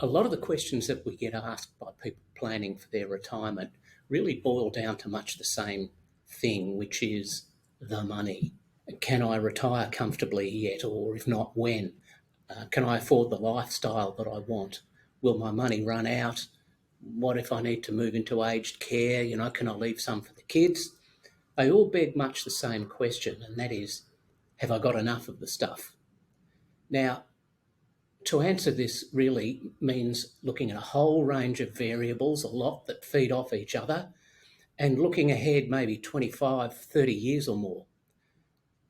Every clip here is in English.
A lot of the questions that we get asked by people planning for their retirement really boil down to much the same thing, which is the money. Can I retire comfortably yet, or if not, when? Can I afford the lifestyle that I want? Will my money run out? What if I need to move into aged care? Can I leave some for the kids? They all beg much the same question, and that is, have I got enough of the stuff? Now, to answer this really means looking at a whole range of variables, a lot that feed off each other, and looking ahead maybe 25, 30 years or more.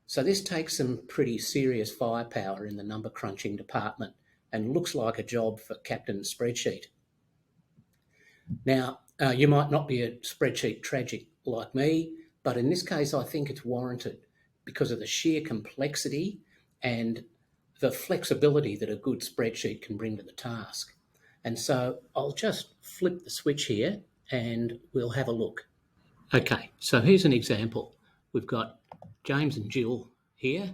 So this takes some pretty serious firepower in the number crunching department and looks like a job for Captain Spreadsheet. Now, you might not be a spreadsheet tragic like me, but in this case, I think it's warranted because of the sheer complexity and the flexibility that a good spreadsheet can bring to the task. And so I'll just flip the switch here and we'll have a look. Okay, so here's an example. We've got James and Jill here,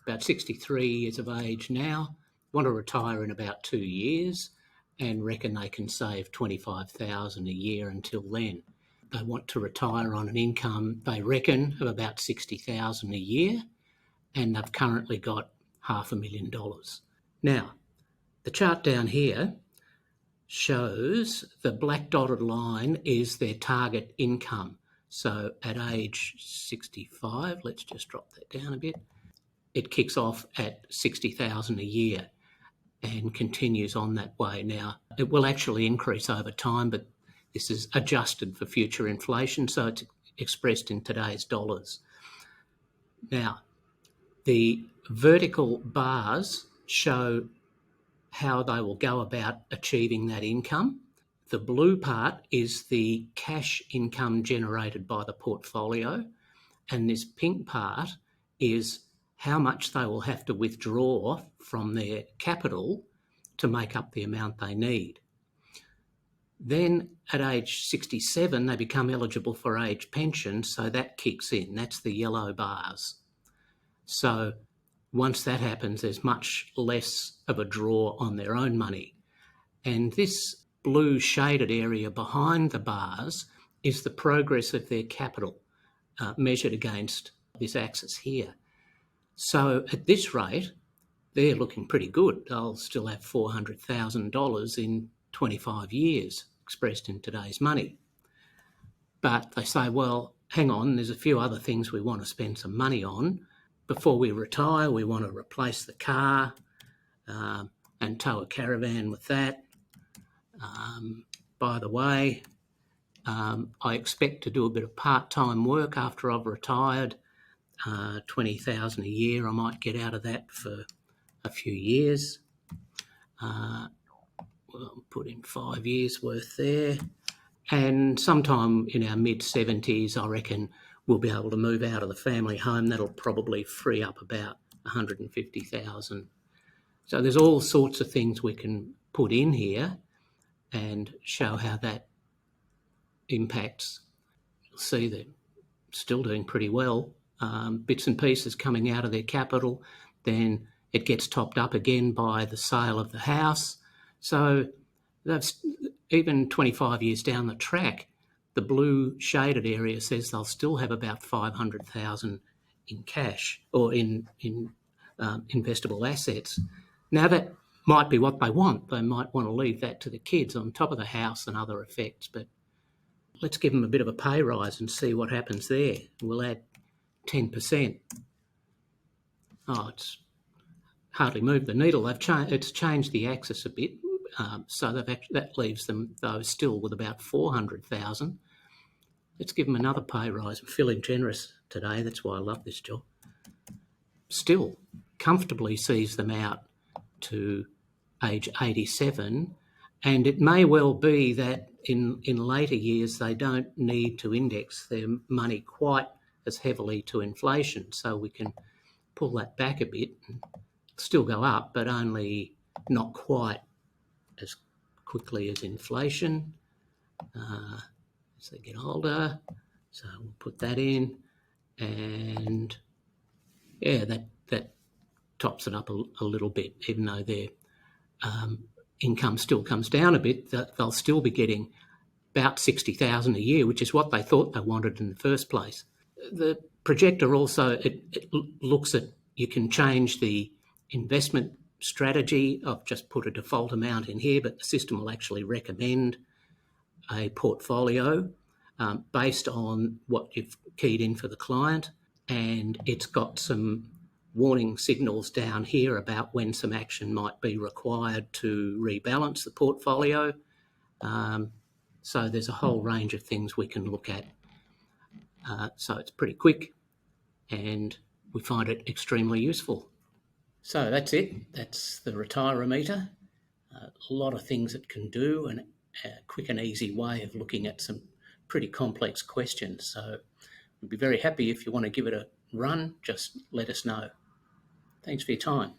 about 63 years of age now, want to retire in about 2 years and reckon they can save $25,000 a year until then. They want to retire on an income, they reckon, of about $60,000 a year, and they've currently got $500,000. Now, the chart down here shows the black dotted line is their target income. So at age 65, let's just drop that down a bit, it kicks off at $60,000 a year and continues on that way. Now, it will actually increase over time, but this is adjusted for future inflation, so it's expressed in today's dollars. Now, the vertical bars show how they will go about achieving that income. The blue part is the cash income generated by the portfolio, and this pink part is how much they will have to withdraw from their capital to make up the amount they need. Then at age 67, they become eligible for age pension, so that kicks in. That's the yellow bars. So once that happens, there's much less of a draw on their own money. And this blue shaded area behind the bars is the progress of their capital measured against this axis here. So at this rate, they're looking pretty good. They'll still have $400,000 in 25 years, expressed in today's money. But they say, well, hang on, there's a few other things we want to spend some money on. Before we retire, we want to replace the car and tow a caravan with that. By the way, I expect to do a bit of part-time work after I've retired. $20,000 a year I might get out of that for a few years. We'll put in 5 years worth there. And sometime in our mid-70s, I reckon we'll be able to move out of the family home. That'll probably free up about $150,000. So there's all sorts of things we can put in here and show how that impacts. You'll see they're still doing pretty well. Bits and pieces coming out of their capital, then it gets topped up again by the sale of the house. So that's even 25 years down the track, the blue shaded area says they'll still have about $500,000 in cash or in investable assets. Now that might be what they want. They might want to leave that to the kids on top of the house and other effects, but let's give them a bit of a pay rise and see what happens there. We'll add 10%. Oh, it's hardly moved the needle. It's changed the axis a bit, so that leaves them, though, still with about $400,000. Let's give them another pay rise. I'm feeling generous today. That's why I love this job. Still comfortably sees them out to age 87, and it may well be that in later years they don't need to index their money quite as heavily to inflation, so we can pull that back a bit and still go up, but only not quite as quickly as inflation as they get older. So we'll put that in, and yeah, that tops it up a little bit, even though their income still comes down a bit, they'll still be getting about $60,000 a year, which is what they thought they wanted in the first place. The projector also, it looks at, you can change the investment strategy. I've just put a default amount in here, but the system will actually recommend a portfolio based on what you've keyed in for the client. And it's got some warning signals down here about when some action might be required to rebalance the portfolio. So there's a whole range of things we can look at. So it's pretty quick and we find it extremely useful. So that's it. That's the Retire-O-Meter. A lot of things it can do, and a quick and easy way of looking at some pretty complex questions. So we'd be very happy if you want to give it a run, just let us know. Thanks for your time.